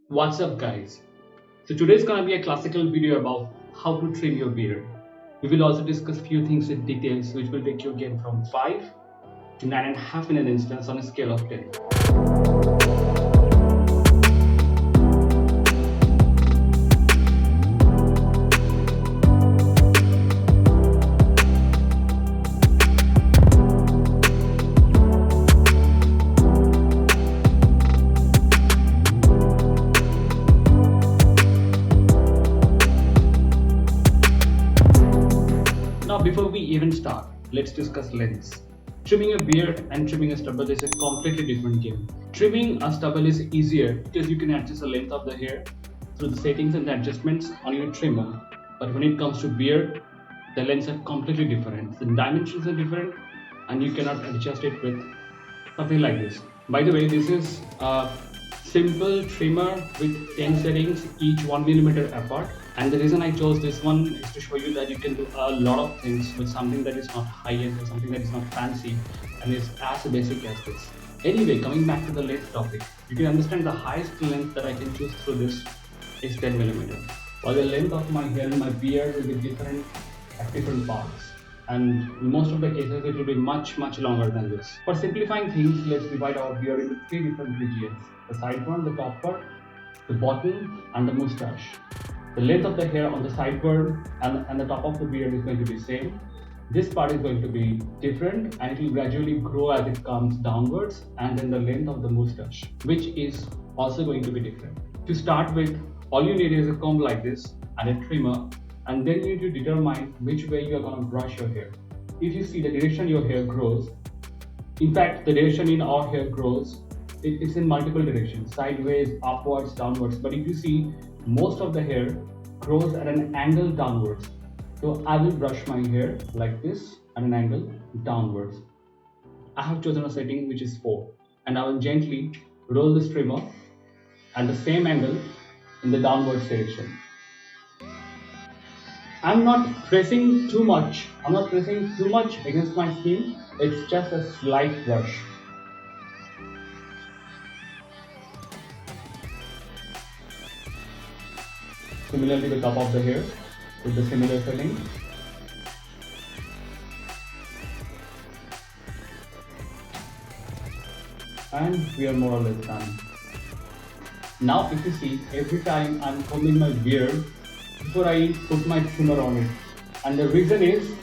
What's up guys? So today's gonna be a classical video about how to trim your beard. We will also discuss few things in details which will take you again from 5 to 9.5 in an instance on a scale of 10. Now before we even start, let's discuss lengths. Trimming a beard and trimming a stubble is a completely different game. Trimming a stubble is easier because you can adjust the length of the hair through the settings and the adjustments on your trimmer. But when it comes to beard, the lengths are completely different. The dimensions are different and you cannot adjust it with something like this. By the way, this is a simple trimmer with 10 settings, each 1 mm apart. And the reason I chose this one is to show you that you can do a lot of things with something that is not high-end or something that is not fancy and is as basic as this. Anyway, coming back to the length topic, you can understand the highest length that I can choose through this is 10 mm. While the length of my hair and my beard will be different at different parts. And in most of the cases it will be much longer than this. For simplifying things, let's divide our beard into 3 different regions: the sideburn, the top part, the bottom, and the moustache. The length of the hair on the sideburn and the top of the beard is going to be same. This part is going to be different and it will gradually grow as it comes downwards, and then the length of the moustache, which is also going to be different. To start with, all you need is a comb like this and a trimmer, and then you need to determine which way you are going to brush your hair. If you see the direction your hair grows, in fact the direction in our hair grows, it's in multiple directions, sideways, upwards, downwards. But if you see, most of the hair grows at an angle downwards. So I will brush my hair like this at an angle downwards. I have chosen a setting which is 4, and I will gently roll this trimmer at the same angle in the downwards direction. I'm not pressing too much. I'm not pressing too much against my skin. It's just a slight brush. Similarly, the top of the hair with the similar setting. And we are more or less done. Now if you see, every time I'm combing my beard before I put my trimmer on it. And the reason is,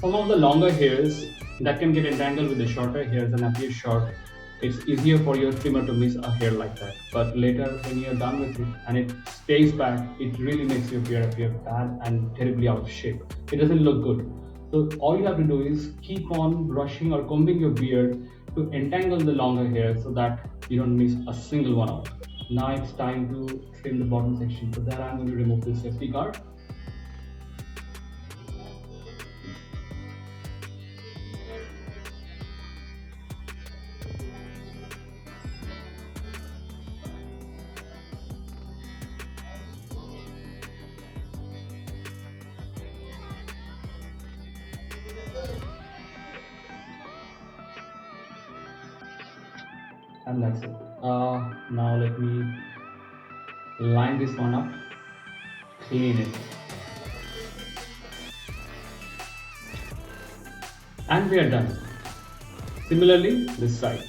some of the longer hairs that can get entangled with the shorter hairs and appear short. It's easier for your trimmer to miss a hair like that. But later when you're done with it and it stays back, it really makes your beard appear bad and terribly out of shape. It doesn't look good. So all you have to do is keep on brushing or combing your beard to entangle the longer hair so that you don't miss a single one out. Now it's time to trim the bottom section. For that I'm going to remove this safety guard. And that's it. Now let me line this one up, clean it, and we are done. Similarly, this side.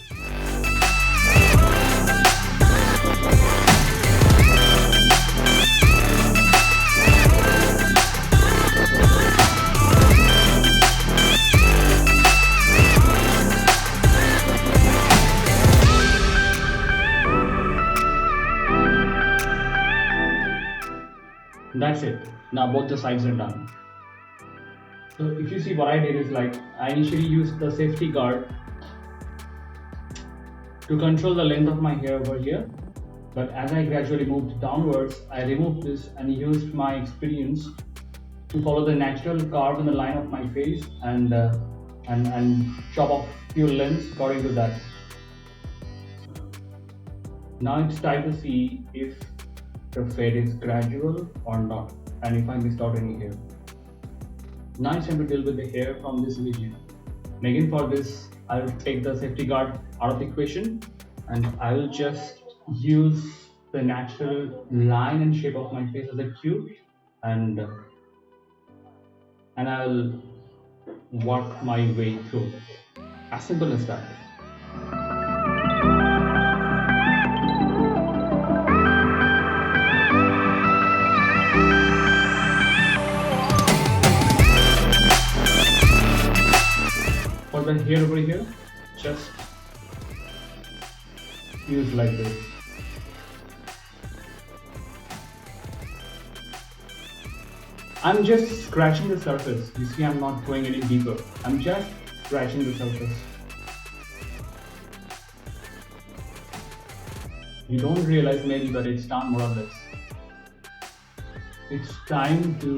That's it. Now both the sides are done. So if you see, what I did is, like, I initially used the safety guard to control the length of my hair over here, but as I gradually moved downwards, I removed this and used my experience to follow the natural curve in the line of my face and chop off few lengths according to that. Now it's time to see if the fade is gradual or not, and if I missed out any hair. Now it's time to deal with the hair from this region. And again, for this, I'll take the safety guard out of the equation and I will just use the natural line and shape of my face as a cue, and I'll work my way through. As simple as that. For the hair over here, just use like this. I'm just scratching the surface. You see, I'm not going any deeper. I'm just scratching the surface. You don't realize maybe, but it's done more or less. It's time to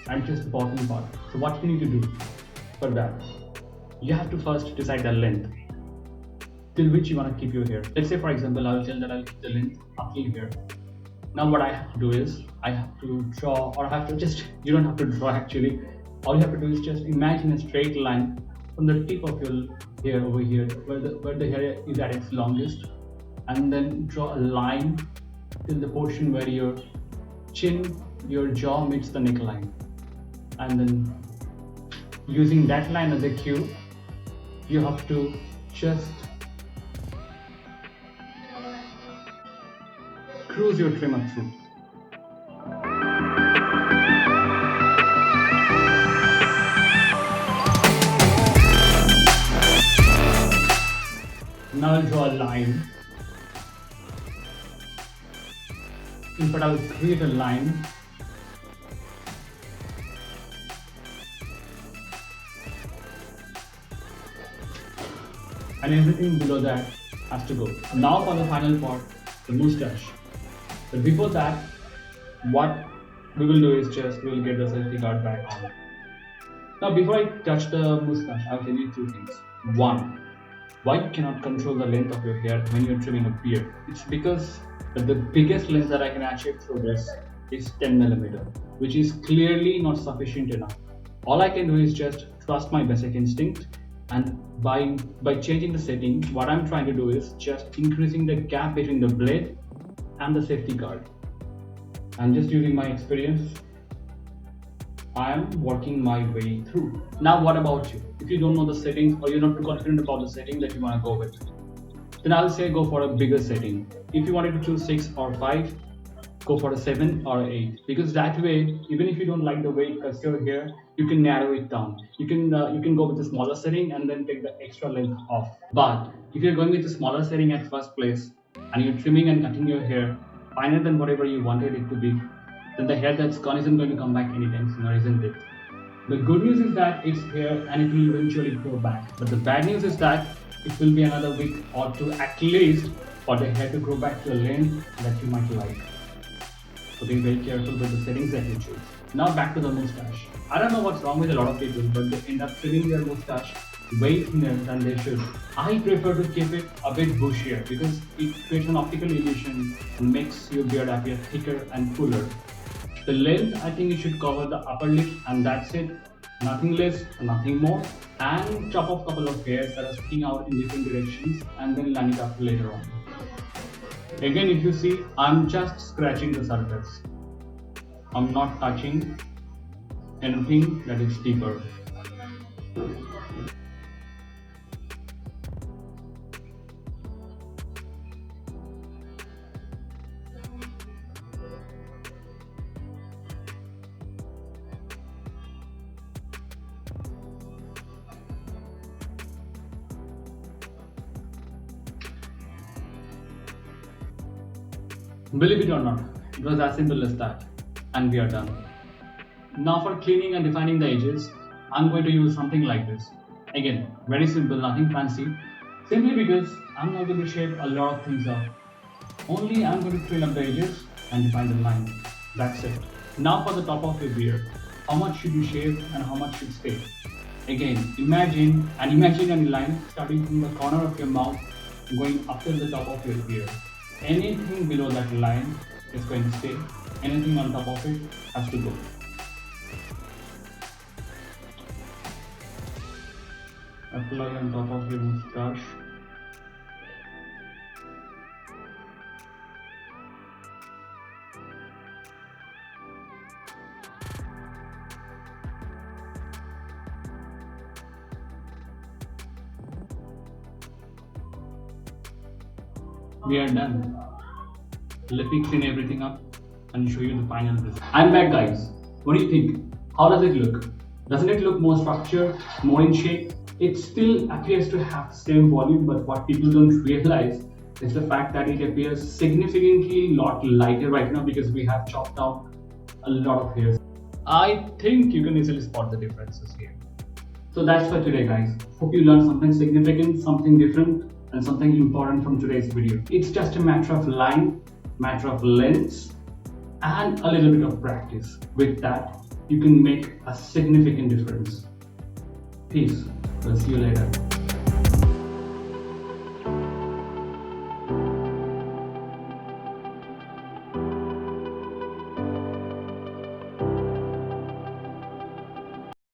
adjust the bottom part. So what you need to do for that? You have to first decide the length till which you want to keep your hair. Let's say, for example, I'll tell that I'll keep the length up till here. Now what I have to do is I have to draw, or I have to just, you don't have to draw actually. All you have to do is just imagine a straight line from the tip of your hair over here where the hair is at its longest, and then draw a line till the portion where your chin, your jaw meets the neckline, and then using that line as a cue, you have to just cruise your trimmer through. Now I'll draw a line. In fact, I'll create a line. And everything below that has to go. Now for the final part, the mustache. But before that, what we will do is just we will get the safety guard back on. Now before I touch the mustache, I'll tell you two things. One, why you cannot control the length of your hair when you're trimming a beard? It's because the biggest length that I can achieve through this is 10mm, which is clearly not sufficient enough. All I can do is just trust my basic instinct, and by changing the setting, what I'm trying to do is just increasing the gap between the blade and the safety guard. And just using my experience, I am working my way through. Now what about you? If you don't know the settings, or you're not too confident about the setting that you want to go with, then I'll say go for a bigger setting. If you wanted to choose 6 or 5, go for a 7 or 8, because that way, even if you don't like the way it cuts your hair, you can narrow it down. You can go with a smaller setting and then take the extra length off. But if you're going with a smaller setting at first place, and you're trimming and cutting your hair finer than whatever you wanted it to be, then the hair that's gone isn't going to come back anytime sooner, isn't it? The good news is that it's here and it will eventually grow back. But the bad news is that it will be another week or two at least for the hair to grow back to a length that you might like. So be very careful with the settings that you choose. Now back to the mustache. I don't know what's wrong with a lot of people, but they end up trimming their mustache way thinner than they should. I prefer to keep it a bit bushier because it creates an optical illusion and makes your beard appear thicker and fuller. The length, I think it should cover the upper lip, and that's it. Nothing less, nothing more. And chop off a couple of hairs that are sticking out in different directions and then line it up later on. Again, if you see, I'm just scratching the surface. I'm not touching anything that is deeper. Believe it or not, it was as simple as that, and we are done. Now for cleaning and defining the edges, I'm going to use something like this. Again, very simple, nothing fancy, simply because I'm not going to shape a lot of things up. Only I'm going to clean up the edges and define the line. That's it. Now for the top of your beard, how much should you shave and how much should stay? Again, imagine an imaginary line starting from the corner of your mouth going up to the top of your beard. Anything below that line is going to stay. Anything on top of it has to go. Apply on top of your moustache. We are done. Let me clean everything up and show you the final result. I'm back, guys. What do you think? How does it look? Doesn't it look more structured, more in shape? It still appears to have the same volume, but what people don't realize is the fact that it appears significantly lot lighter right now because we have chopped out a lot of hairs. I think you can easily spot the differences here. So that's for today, guys. Hope you learned something significant, something different, and something important from today's video. It's just a matter of line, matter of length, and a little bit of practice. With that, you can make a significant difference. Peace. We'll see you later.